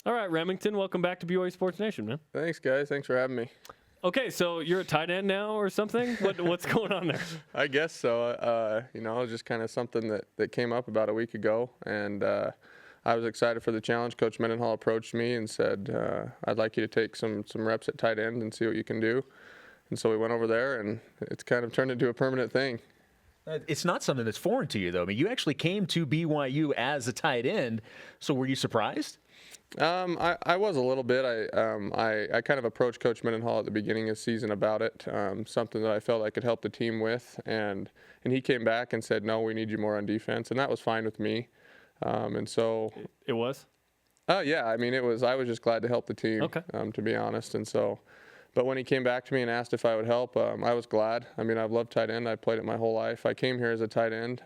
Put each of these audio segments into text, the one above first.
All right, Remington, welcome back to BYU Sports Nation, man. Thanks, guys. Thanks for having me. Okay, so you're a tight end now or something? What's going on there? I guess so. It was just kind of something that came up about a week ago, and I was excited for the challenge. Coach Mendenhall approached me and said, I'd like you to take some reps at tight end and see what you can do. And so we went over there, and it's kind of turned into a permanent thing. It's not something that's foreign to you, though. I mean, you actually came to BYU as a tight end, so were you surprised? I was a little bit. I kind of approached Coach Mendenhall at the beginning of the season about it, something that I felt I could help the team with, and he came back and said, no, we need you more on defense, and that was fine with me. And so it was? Yeah, I mean, it was. I was just glad to help the team, okay. To be honest. And so, but when he came back to me and asked if I would help, I was glad. I mean, I've loved tight end. I played it my whole life. I came here as a tight end.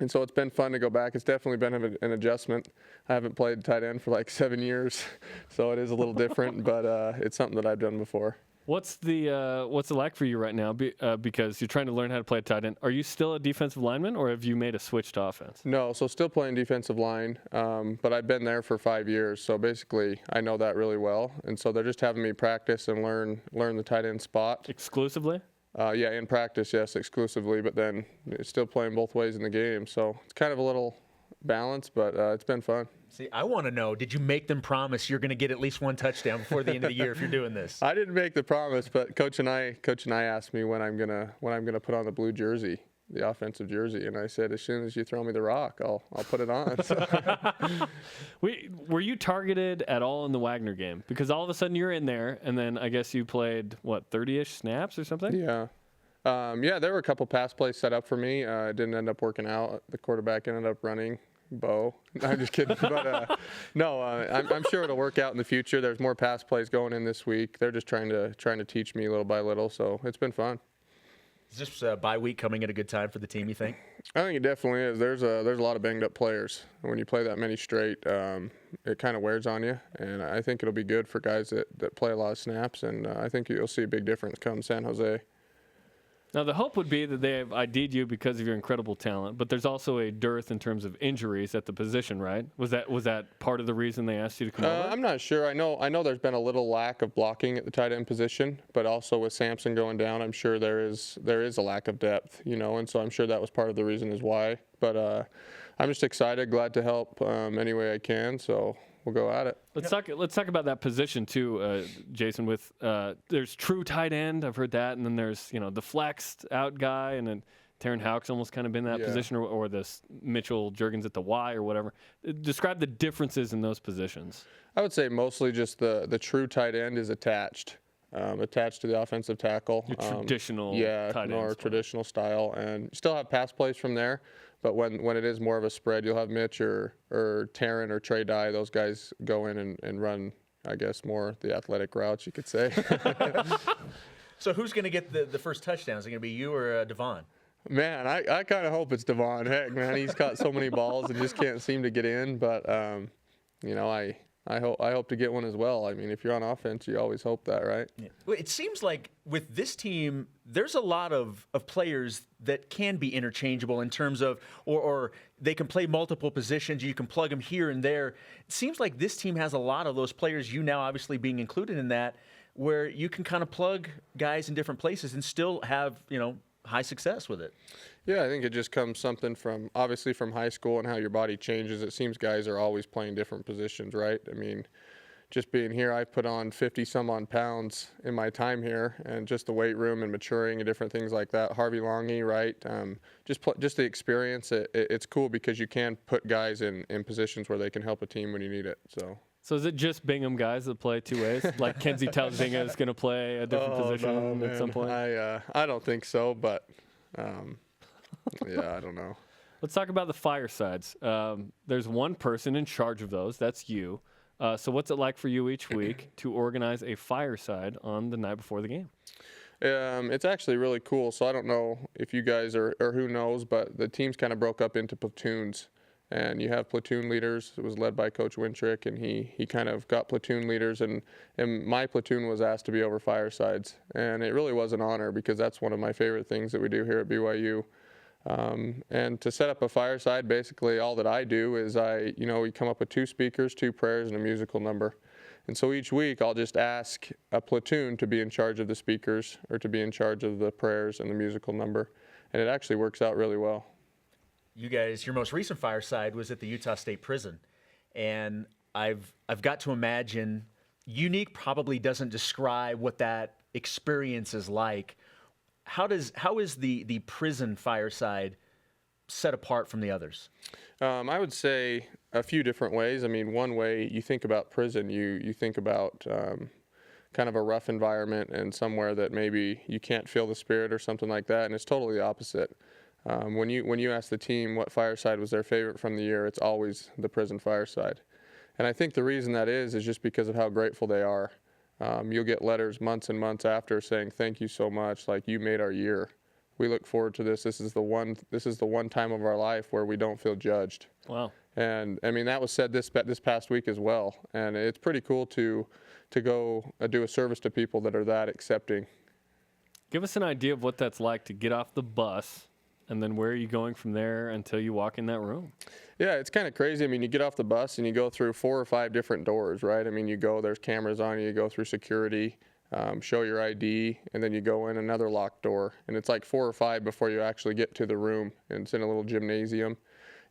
And so it's been fun to go back. It's definitely been an adjustment. I haven't played tight end for like 7 years, so it is a little different, but it's something that I've done before. What's it like for you right now? Because you're trying to learn how to play tight end. Are you still a defensive lineman, or have you made a switch to offense? No, so still playing defensive line, but I've been there for 5 years, so basically I know that really well. And so they're just having me practice and learn the tight end spot. Exclusively? Yeah, in practice, yes, exclusively, but then still playing both ways in the game. So it's kind of a little balance, but it's been fun. See, I want to know, did you make them promise you're going to get at least one touchdown before the end of the year if you're doing this? I didn't make the promise, but Coach and I asked me when I'm gonna put on the blue jersey, the offensive jersey, and I said, as soon as you throw me the rock, I'll put it on. So. Were you targeted at all in the Wagner game? Because all of a sudden you're in there, and then I guess you played 30-ish snaps or something? Yeah. There were a couple pass plays set up for me. It didn't end up working out. The quarterback ended up running. Bo. I'm just kidding. But no, I'm sure it'll work out in the future. There's more pass plays going in this week. They're just trying to teach me little by little, so it's been fun. Is this bye week coming at a good time for the team, you think? I think it definitely is. There's a lot of banged up players. When you play that many straight, it kind of wears on you, and I think it'll be good for guys that play a lot of snaps, and I think you'll see a big difference come San Jose. Now, the hope would be that they have ID'd you because of your incredible talent, but there's also a dearth in terms of injuries at the position, right? Was that part of the reason they asked you to come over? I'm not sure. I know there's been a little lack of blocking at the tight end position, but also with Sampson going down, I'm sure there is a lack of depth, and so I'm sure that was part of the reason is why. But I'm just excited, glad to help any way I can, so we'll go at it. Let's talk about that position too, Jason. With there's true tight end, I've heard that, and then there's the flexed out guy, and then Taryn Houck's almost kind of been that position, or this Mitchell Juergens at the Y or whatever. Describe the differences in those positions. I would say mostly just the true tight end is attached to the offensive tackle. Your traditional tight end more traditional style, and still have pass plays from there. But when it is more of a spread, you'll have Mitch or Taryn or Trey Dye. Those guys go in and run, I guess, more the athletic routes, you could say. So who's going to get the first touchdown? Is it going to be you or Devon? Man, I kind of hope it's Devon. Heck, man, he's caught so many balls and just can't seem to get in. But, I hope to get one as well. I mean, if you're on offense, you always hope that, right? Yeah. Well, it seems like with this team, there's a lot of players that can be interchangeable in terms of, or they can play multiple positions. You can plug them here and there. It seems like this team has a lot of those players, you now obviously being included in that, where you can kind of plug guys in different places and still have, high success with it. Yeah, I think it just comes something from high school and how your body changes. It seems guys are always playing different positions, right? I mean, just being here, I put on 50-some-odd pounds in my time here, and just the weight room and maturing and different things like that. Harvey Longy, right? Just the experience. It's cool because you can put guys in positions where they can help a team when you need it. So is it just Bingham guys that play two ways? Like Kenzie Talzinga is going to play a different position at some point? I don't think so, but yeah, I don't know. Let's talk about the firesides. There's one person in charge of those. That's you. So what's it like for you each week to organize a fireside on the night before the game? It's actually really cool. So I don't know if you guys or who knows, but the teams kind of broke up into platoons. And you have platoon leaders. It was led by Coach Wintrick, and he kind of got platoon leaders. And my platoon was asked to be over firesides. And it really was an honor because that's one of my favorite things that we do here at BYU. And to set up a fireside, basically all that I do is we come up with 2 speakers, 2 prayers, and a musical number. And so each week I'll just ask a platoon to be in charge of the speakers or to be in charge of the prayers and the musical number. And it actually works out really well. You guys, your most recent fireside was at the Utah State Prison. And I've got to imagine unique probably doesn't describe what that experience is like. How is the prison fireside set apart from the others? I would say a few different ways. I mean, one way you think about prison, you think about kind of a rough environment and somewhere that maybe you can't feel the spirit or something like that, and it's totally the opposite. When you ask the team what fireside was their favorite from the year, it's always the prison fireside. And I think the reason that is just because of how grateful they are. You'll get letters months and months after saying, thank you so much, like you made our year. We look forward to this. This is the one time of our life where we don't feel judged. Wow. And I mean, that was said this past week as well. And it's pretty cool to go do a service to people that are that accepting. Give us an idea of what that's like to get off the bus, and then where are you going from there until you walk in that room? Yeah, it's kind of crazy. I mean, you get off the bus and you go through 4 or 5 different doors, right? I mean, there's cameras on you, you go through security, show your ID, and then you go in another locked door. And it's like 4 or 5 before you actually get to the room, and it's in a little gymnasium.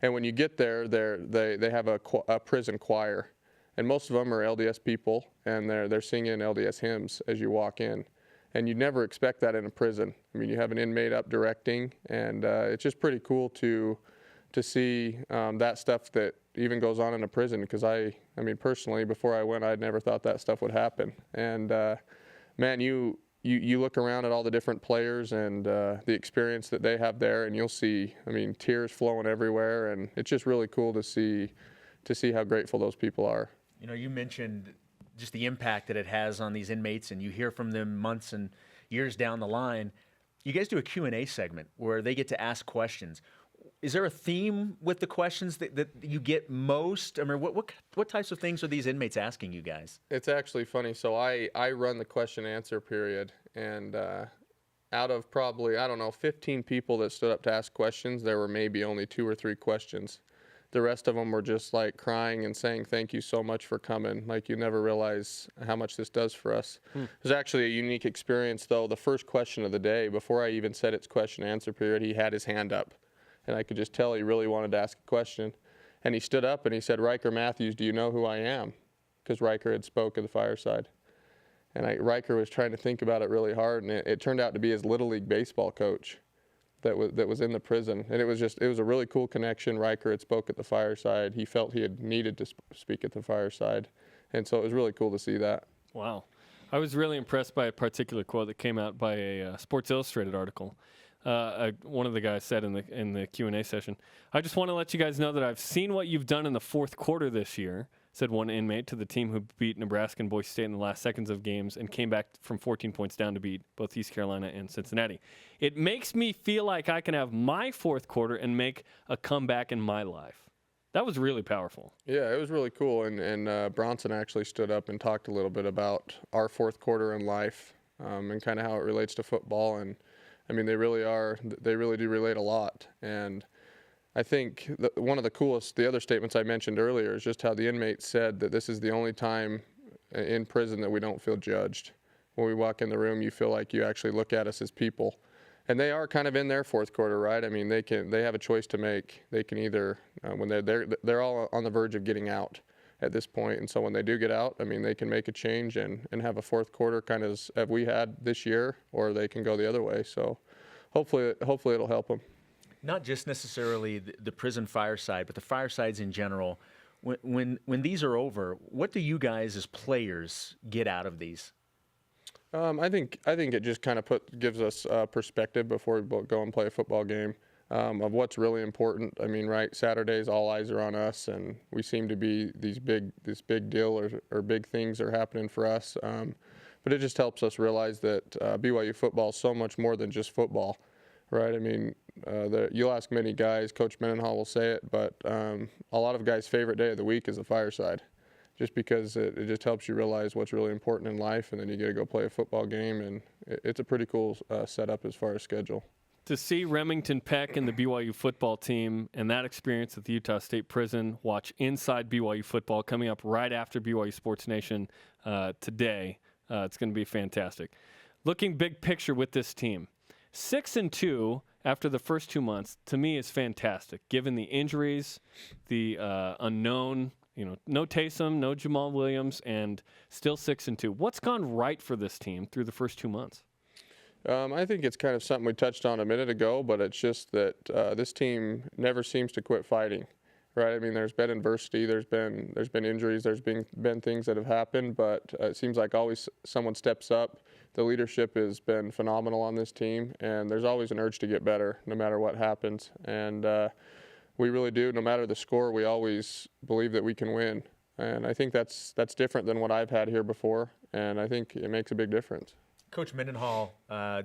And when you get there, they have a prison choir. And most of them are LDS people, and they're singing LDS hymns as you walk in. And you'd never expect that in a prison. I mean, you have an inmate up directing, and it's just pretty cool to see that stuff that even goes on in a prison, because I mean, personally, before I went, I'd never thought that stuff would happen. And man, you look around at all the different players and the experience that they have there, and you'll see, I mean, tears flowing everywhere, and it's just really cool to see how grateful those people are. You know, you mentioned just the impact that it has on these inmates, and you hear from them months and years down the line. You guys do a Q&A segment where they get to ask questions. Is there a theme with the questions that you get most? I mean, what types of things are these inmates asking you guys? It's actually funny. So I run the question and answer period, and out of probably, 15 people that stood up to ask questions, there were maybe only 2 or 3 questions. The rest of them were just like crying and saying, thank you so much for coming. Like, you never realize how much this does for us. It was actually a unique experience, though. The first question of the day, before I even said it's question and answer period, he had his hand up. And I could just tell he really wanted to ask a question. And he stood up and he said, Riker Matthews, do you know who I am? Because Riker had spoke at the fireside. And Riker was trying to think about it really hard, and it turned out to be his Little League baseball coach that was in the prison. And it was a really cool connection. Riker had spoke at the fireside. He felt he had needed to speak at the fireside. And so it was really cool to see that. Wow. I was really impressed by a particular quote that came out by a Sports Illustrated article. One of the guys said in the Q&A session, I just want to let you guys know that I've seen what you've done in the fourth quarter this year, said one inmate to the team who beat Nebraska and Boise State in the last seconds of games and came back from 14 points down to beat both East Carolina and Cincinnati. It makes me feel like I can have my fourth quarter and make a comeback in my life. That was really powerful. Yeah, it was really cool. And Bronson actually stood up and talked a little bit about our fourth quarter in life and kind of how it relates to football. And I mean, they really do relate a lot. And I think one of the other statements I mentioned earlier is just how the inmates said that this is the only time in prison that we don't feel judged. When we walk in the room, you feel like you actually look at us as people. And they are kind of in their fourth quarter, right? I mean, they have a choice to make. They can either, when they're all on the verge of getting out at this point. And so when they do get out, I mean, they can make a change and have a fourth quarter kind of as we had this year, or they can go the other way. So hopefully it'll help them. Not just necessarily the prison fireside, but the firesides in general. When these are over, what do you guys as players get out of these? I think it just kind of gives us perspective before we go and play a football game of what's really important. I mean, right, Saturdays, all eyes are on us, and we seem to be this big deal or big things are happening for us. But it just helps us realize that BYU football is so much more than just football, right? I mean, you'll ask many guys, Coach Mendenhall will say it, but a lot of guys' favorite day of the week is the fireside, just because it just helps you realize what's really important in life, and then you get to go play a football game, and it's a pretty cool setup as far as schedule. To see Remington, Peck, and the BYU football team and that experience at the Utah State Prison, watch Inside BYU Football coming up right after BYU Sports Nation today. It's going to be fantastic. Looking big picture with this team, 6-2 after the first 2 months, to me is fantastic, given the injuries, the unknown, no Taysom, no Jamal Williams, and still 6-2. What's gone right for this team through the first 2 months? I think it's kind of something we touched on a minute ago, but it's just that this team never seems to quit fighting, right? I mean, there's been adversity, there's been injuries, there's been things that have happened, but it seems like always someone steps up. The leadership has been phenomenal on this team, and there's always an urge to get better no matter what happens. And we really do, no matter the score, we always believe that we can win. And I think that's different than what I've had here before, and I think it makes a big difference. Coach Mendenhall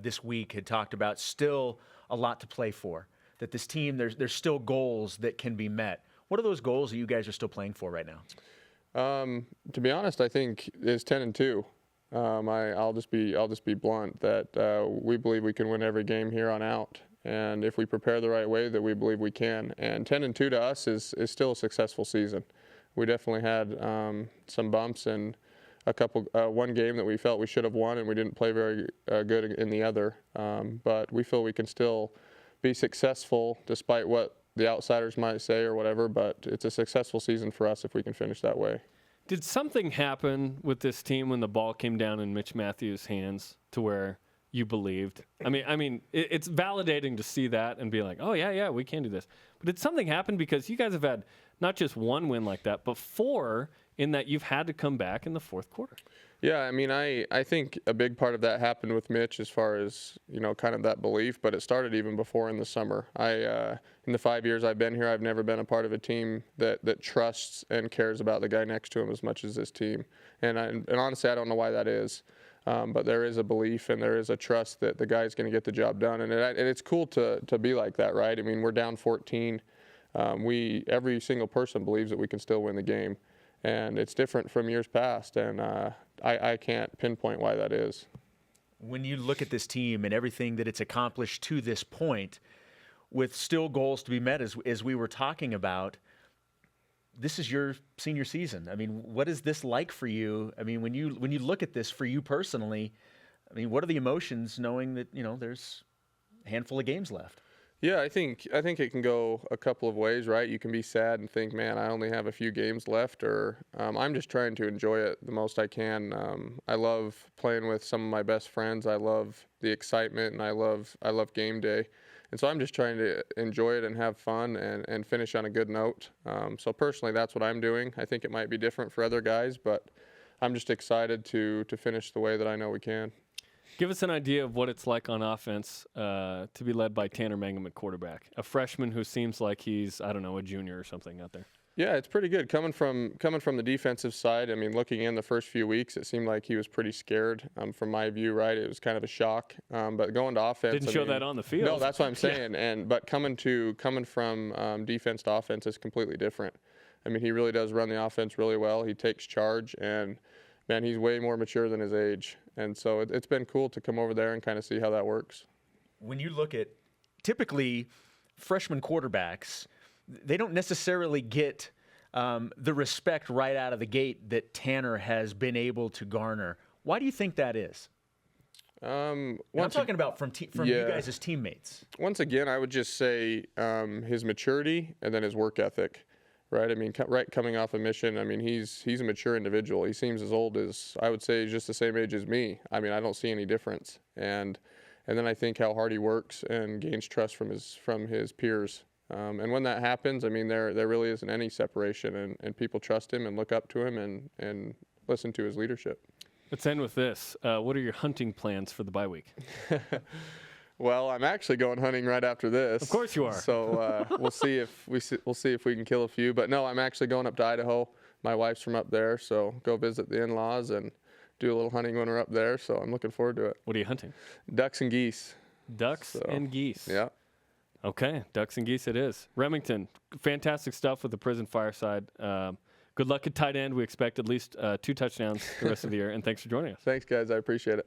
this week had talked about still a lot to play for, that this team, there's still goals that can be met. What are those goals that you guys are still playing for right now? To be honest, I think it's 10-2. I'll just be blunt that we believe we can win every game here on out, and if we prepare the right way, that we believe we can. And 10-2 to us is still a successful season. We definitely had some bumps and one game that we felt we should have won, and we didn't play very good in the other. But we feel we can still be successful despite what the outsiders might say or whatever. But it's a successful season for us if we can finish that way. Did something happen with this team when the ball came down in Mitch Matthews' hands to where you believed? I mean, it's validating to see that and be like, oh yeah, we can do this. But did something happen, because you guys have had not just one win like that, but 4 in that you've had to come back in the fourth quarter? Yeah, I mean, I think a big part of that happened with Mitch as far as, kind of that belief, but it started even before in the summer. In the 5 years I've been here, I've never been a part of a team that trusts and cares about the guy next to him as much as this team. And honestly, I don't know why that is. But there is a belief and there is a trust that the guy's going to get the job done. And it's cool to be like that, right? I mean, we're down 14. Every single person believes that we can still win the game. And it's different from years past, and I can't pinpoint why that is. When you look at this team and everything that it's accomplished to this point, with still goals to be met, as we were talking about, this is your senior season. I mean, what is this like for you? I mean, when you look at this for you personally, I mean, what are the emotions knowing that, there's a handful of games left? Yeah, I think it can go a couple of ways, right? You can be sad and think, man, I only have a few games left, or I'm just trying to enjoy it the most I can. I love playing with some of my best friends. I love the excitement, and I love game day. And so I'm just trying to enjoy it and have fun and finish on a good note. So personally, that's what I'm doing. I think it might be different for other guys, but I'm just excited to finish the way that I know we can. Give us an idea of what it's like on offense to be led by Tanner Mangum at quarterback, a freshman who seems like he's, I don't know, a junior or something out there. Yeah, it's pretty good. Coming from the defensive side, I mean, looking in the first few weeks, it seemed like he was pretty scared from my view, right? It was kind of a shock. But going to offense, Didn't show that on the field. No, that's what I'm saying. Yeah. But coming from defense to offense is completely different. I mean, he really does run the offense really well. He takes charge, and man, he's way more mature than his age. And so it's been cool to come over there and kind of see how that works. When you look at typically freshman quarterbacks, they don't necessarily get the respect right out of the gate that Tanner has been able to garner. Why do you think that is? I'm talking about from you guys as teammates. Once again, I would just say his maturity and then his work ethic. Right, I mean, coming off a mission, I mean, he's a mature individual. He seems as old as, I would say, he's just the same age as me. I mean, I don't see any difference. And then I think how hard he works and gains trust from his peers. And when that happens, I mean, there really isn't any separation, and people trust him and look up to him and listen to his leadership. Let's end with this. What are your hunting plans for the bye week? Well, I'm actually going hunting right after this. Of course you are. So we'll see if we can kill a few. But no, I'm actually going up to Idaho. My wife's from up there, so go visit the in-laws and do a little hunting when we're up there. So I'm looking forward to it. What are you hunting? Ducks and geese. Ducks and geese. Yeah. Okay, ducks and geese it is. Remington, fantastic stuff with the Prison Fireside. Good luck at tight end. We expect at least 2 touchdowns the rest of the year. And thanks for joining us. Thanks, guys. I appreciate it.